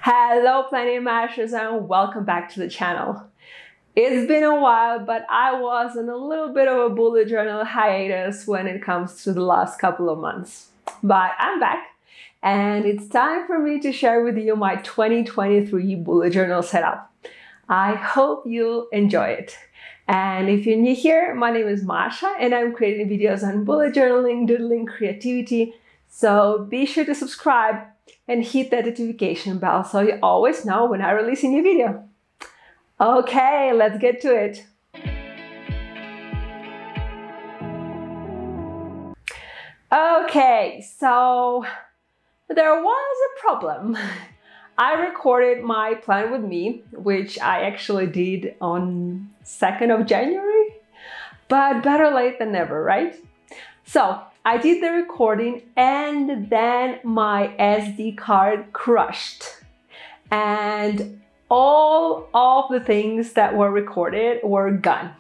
Hello planning masters and welcome back to the channel. It's been a while, but I was in a little bit of a bullet journal hiatus when it comes to the last couple of months. But I'm back and it's time for me to share with you my 2023 bullet journal setup. I hope you enjoy it. And if you're new here, my name is Masha and I'm creating videos on bullet journaling, doodling, creativity. So be sure to subscribe and hit that notification bell so you always know when I release a new video. Okay, let's get to it. Okay, so there was a problem. I recorded my plan with me, which I actually did on 2nd of January, but better late than never, right? So I did the recording and then my SD card crushed and all of the things that were recorded were gone.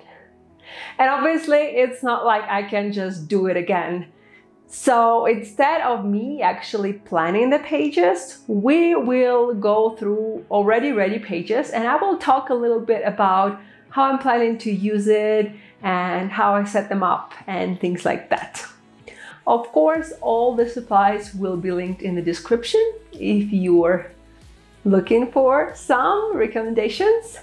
And obviously it's not like I can just do it again. So instead of me actually planning the pages, we will go through already ready pages and I will talk a little bit about how I'm planning to use it and how I set them up and things like that. Of course, all the supplies will be linked in the description if you're looking for some recommendations.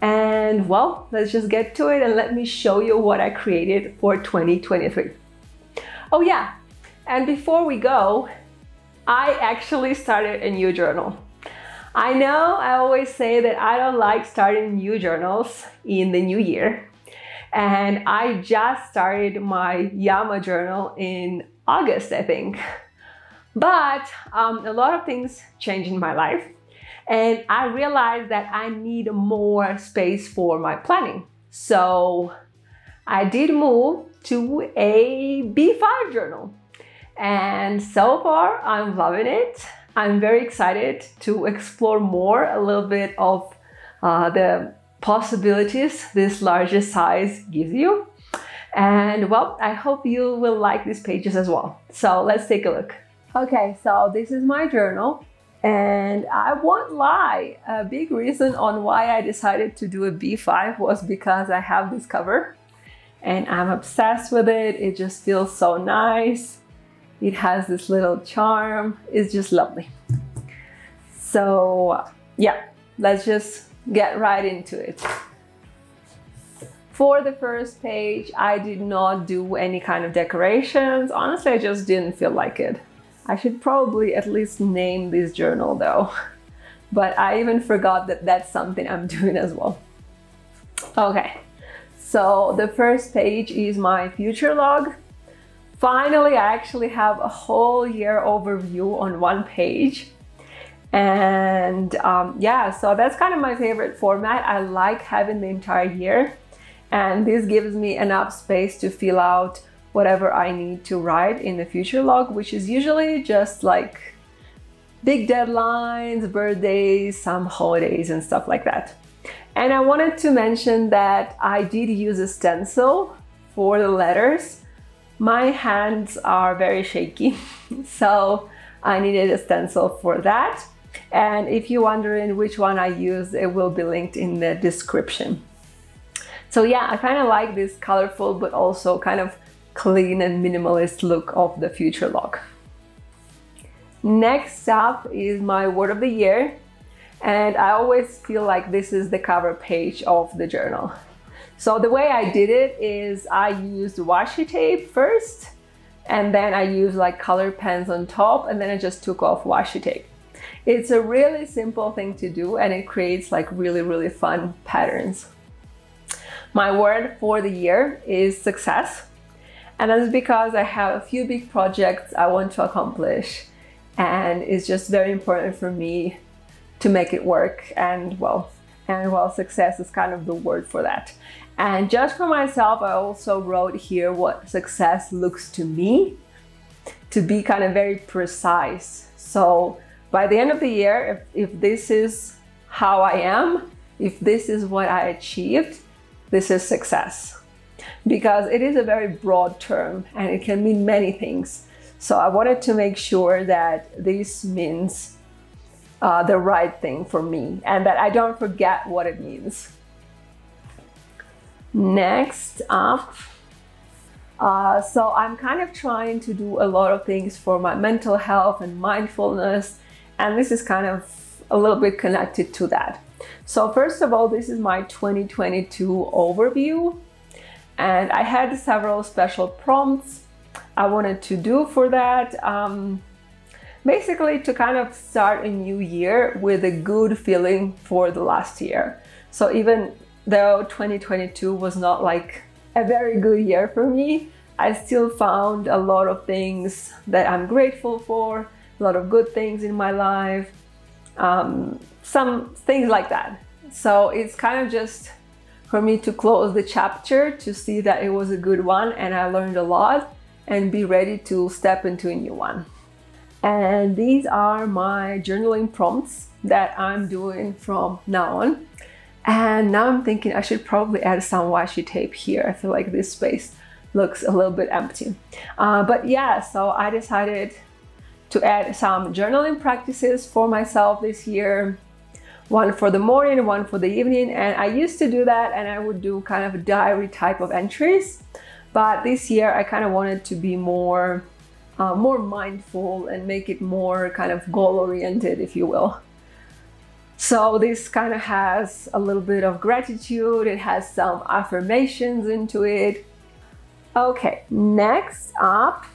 And well, let's just get to it and let me show you what I created for 2023. Oh yeah, and before we go, I actually started a new journal. I know I always say that I don't like starting new journals in the new year. And I just started my Yama journal in August, I think. But a lot of things changed in my life. And I realized that I need more space for my planning. So I did move to a B5 journal. And so far, I'm loving it. I'm very excited to explore more, a little bit of the possibilities this larger size gives you. And well, I hope you will like these pages as well. So let's take a look. Okay, so this is my journal. And I won't lie, a big reason on why I decided to do a B5 was because I have this cover. And I'm obsessed with it. It just feels so nice. It has this little charm. It's just lovely. So yeah, let's just get right into it. For the first page, I did not do any kind of decorations. Honestly, I just didn't feel like it. I should probably at least name this journal though. But I even forgot that that's something I'm doing as well. Okay, so the first page is my future log. Finally, I actually have a whole year overview on one page. And yeah, so that's kind of my favorite format. I like having the entire year. And this gives me enough space to fill out whatever I need to write in the future log, which is usually just like big deadlines, birthdays, some holidays and stuff like that. And I wanted to mention that I did use a stencil for the letters. My hands are very shaky, so I needed a stencil for that. And if you're wondering which one I used, it will be linked in the description. So yeah, I kind of like this colorful but also kind of clean and minimalist look of the future log. Next up is my word of the year. And I always feel like this is the cover page of the journal. So the way I did it is I used washi tape first, and then I used like color pens on top, and then I just took off washi tape. It's a really simple thing to do and it creates like really fun patterns. My word for the year is success. And that's because I have a few big projects I want to accomplish. And it's just very important for me to make it work. And well, success is kind of the word for that. And just for myself, I also wrote here what success looks to me to be kind of very precise. So by the end of the year, if this is how I am, if this is what I achieved, this is success. Because it is a very broad term and it can mean many things. So I wanted to make sure that this means the right thing for me and that I don't forget what it means. Next up, so I'm kind of trying to do a lot of things for my mental health and mindfulness, and this is kind of a little bit connected to that. So first of all, this is my 2022 overview, and I had several special prompts I wanted to do for that. Basically to kind of start a new year with a good feeling for the last year. So even though 2022 was not like a very good year for me, I still found a lot of things that I'm grateful for, a lot of good things in my life, some things like that. So it's kind of just for me to close the chapter, to see that it was a good one and I learned a lot, and be ready to step into a new one. And these are my journaling prompts that I'm doing from now on. And now I'm thinking I should probably add some washi tape here. I feel like this space looks a little bit empty. But yeah, so I decided to add some journaling practices for myself this year. One for the morning, one for the evening. And I used to do that and I would do kind of a diary type of entries. But this year I kind of wanted to be more mindful and make it more kind of goal-oriented, if you will. So this kind of has a little bit of gratitude, it has some affirmations into it. Okay, next up.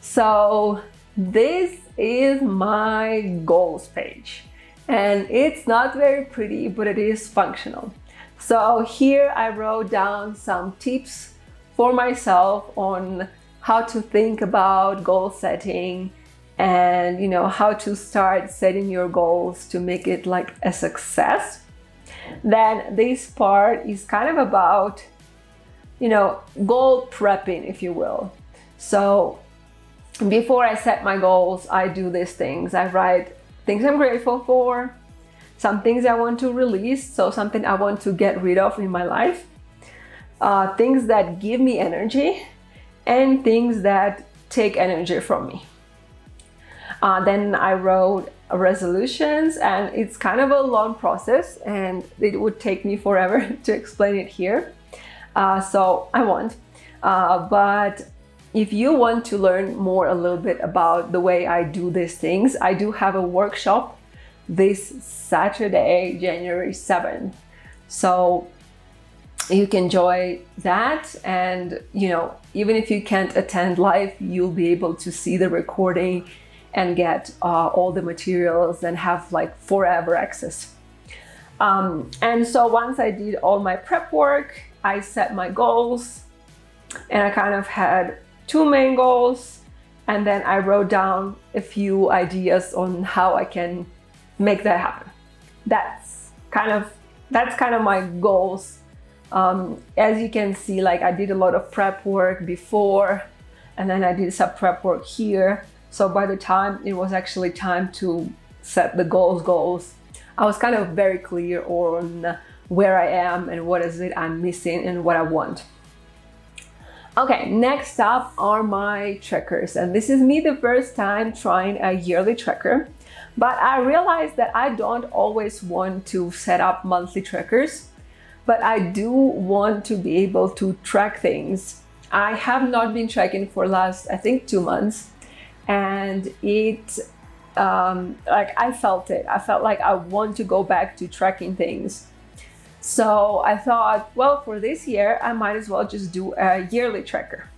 So this is my goals page, and it's not very pretty, but it is functional. So here I wrote down some tips for myself on how to think about goal setting and how to start setting your goals to make it like a success. Then this part is kind of about goal prepping, if you will. So before I set my goals, I do these things. I write things I'm grateful for, some things I want to release, so something I want to get rid of in my life, things that give me energy, and things that take energy from me. Then I wrote resolutions, and it's kind of a long process and it would take me forever to explain it here. So I won't. But if you want to learn more a little bit about the way I do these things, I do have a workshop this Saturday, January 7th. So you can join that, and even if you can't attend live, you'll be able to see the recording and get all the materials and have like forever access. And so once I did all my prep work, I set my goals, and I kind of had two main goals, and then I wrote down a few ideas on how I can make that happen. That's kind of my goals. As you can see, like I did a lot of prep work before, and then I did some prep work here. So by the time it was actually time to set the goals, I was kind of very clear on where I am and what is it I'm missing and what I want. Okay, next up are my trackers, and this is me the first time trying a yearly tracker, but I realized that I don't always want to set up monthly trackers, but I do want to be able to track things. I have not been tracking for last, I think, 2 months, and it like I felt like I want to go back to tracking things. So I thought, well, for this year, I might as well just do a yearly tracker.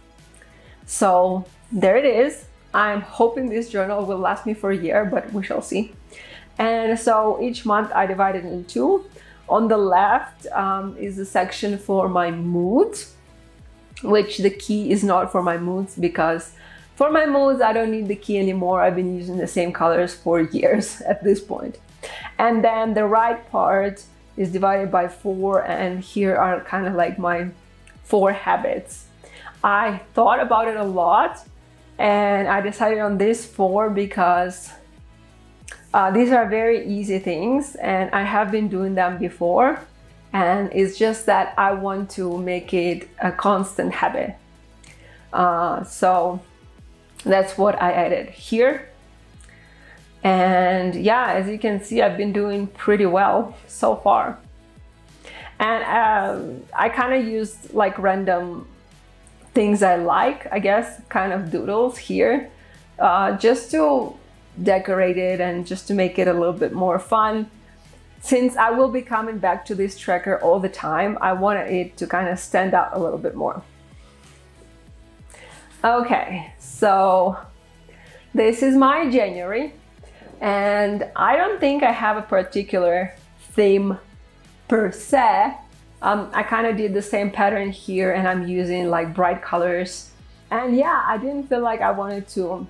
So there it is. I'm hoping this journal will last me for a year, but we shall see. And so each month I divided in two. On the left is a section for my moods, which the key is not for my moods, because for my moods, I don't need the key anymore. I've been using the same colors for years at this point. And then the right part is divided by 4, and here are kind of like my 4 habits. I thought about it a lot, and I decided on these 4 because these are very easy things, and I have been doing them before, and it's just that I want to make it a constant habit. So that's what I added here. And yeah, as you can see, I've been doing pretty well so far. And I kind of used like random things I like, I guess, kind of doodles here, just to decorate it and just to make it a little bit more fun. Since I will be coming back to this tracker all the time, I wanted it to kind of stand out a little bit more. Okay, so this is my January, and I don't think I have a particular theme per se. I kind of did the same pattern here, and I'm using like bright colors. And yeah, I didn't feel like I wanted to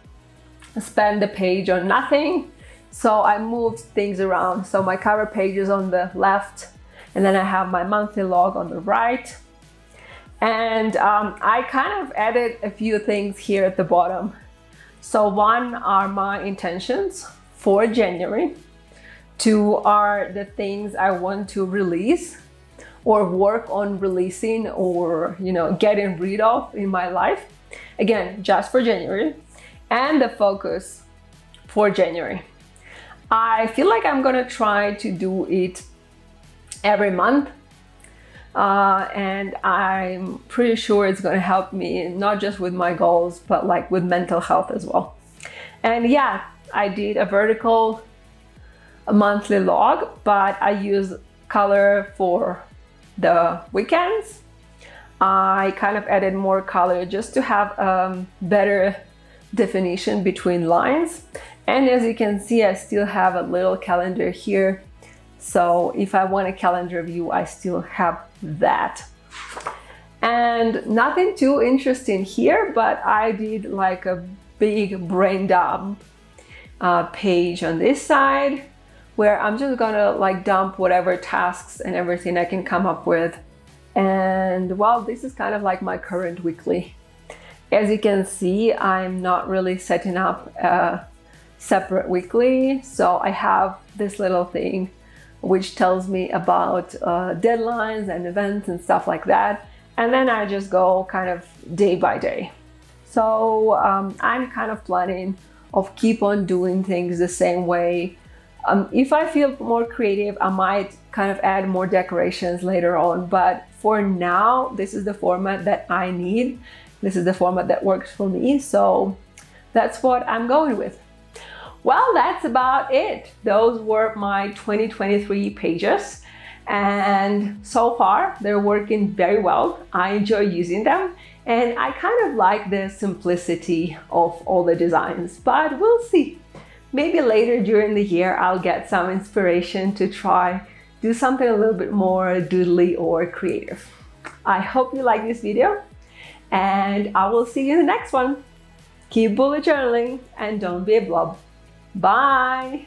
spend the page on nothing, so I moved things around. So my cover page is on the left, and then I have my monthly log on the right. And I kind of added a few things here at the bottom. So one are my intentions for January. Two are the things I want to release or work on releasing, or getting rid of in my life. Again, just for January. And the focus for January. I feel like I'm gonna try to do it every month. And I'm pretty sure it's gonna help me, not just with my goals, but like with mental health as well. And yeah, I did a vertical monthly log, but I use color for the weekends. I kind of added more color just to have better definition between lines. And as you can see, I still have a little calendar here. So if I want a calendar view, I still have that. And nothing too interesting here, but I did like a big brain dump page on this side, where I'm just gonna like dump whatever tasks and everything I can come up with. And well, this is kind of like my current weekly. As you can see, I'm not really setting up a separate weekly. So I have this little thing which tells me about deadlines and events and stuff like that. And then I just go kind of day by day. So I'm kind of planning of keep on doing things the same way. If I feel more creative, I might kind of add more decorations later on. But for now, this is the format that I need. This is the format that works for me. So that's what I'm going with. Well, that's about it. Those were my 2023 pages. And so far, they're working very well. I enjoy using them. And I kind of like the simplicity of all the designs, but we'll see. Maybe later during the year, I'll get some inspiration to try do something a little bit more doodly or creative. I hope you like this video, and I will see you in the next one. Keep bullet journaling and don't be a blob. Bye!